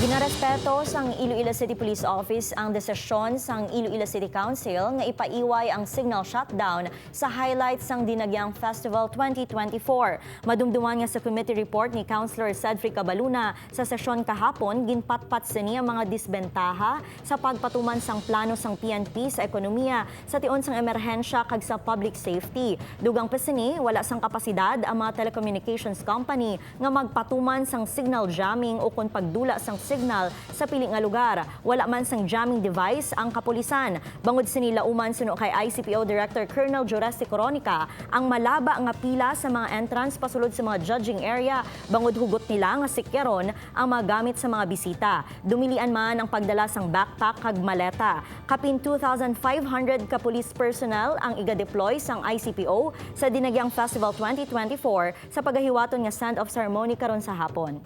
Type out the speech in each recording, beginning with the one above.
Ginarespeto sang Iloilo City Police Office ang desisyon sang Iloilo City Council nga ipaiway ang signal shutdown sa highlights sang Dinagyang Festival 2024. Madumduman nga sa committee report ni Councilor Cedric Cabaluna sa sesyon kahapon, ginpatpat sa niya mga disbentaha sa pagpatuman sang plano sang PNP sa ekonomiya sa tion sang emerhensya kag sa public safety. Dugang pa sini, wala sang kapasidad ang mga telecommunications company nga magpatuman sang signal jamming o kung pagdula sang signal sa piling nga lugar. Wala man sang jamming device ang kapulisan. Bangod sinila uman suno kay ICPO Director Colonel Juresti Coronica ang malaba nga pila sa mga entrance pasulod sa mga judging area. Bangod hugot nila nga sikyaron ang mga gamit sa mga bisita. Dumilian man ang pagdala sang backpack kag maleta. Kapin 2,500 ka police personnel ang iga-deploy sang ICPO sa Dinagyang Festival 2024 sa pagahiwaton nga stand-off ceremony karon sa hapon.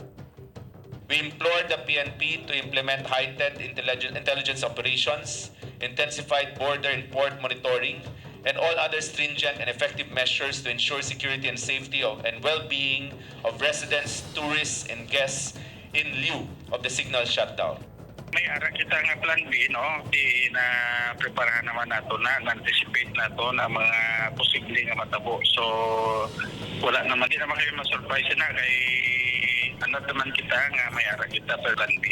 We implore the PNP to implement heightened intelligence operations, intensified border and port monitoring, and all other stringent and effective measures to ensure security and safety and well-being of residents, tourists, and guests in lieu of the signal shutdown. May ara kita nga plan B, no? Na preparahan naman nato na anticipate nato na mga posible nga matabo. So wala naman, di naman kayo ma-surprise na kay ano naman kita nga may ara kita sa plan B.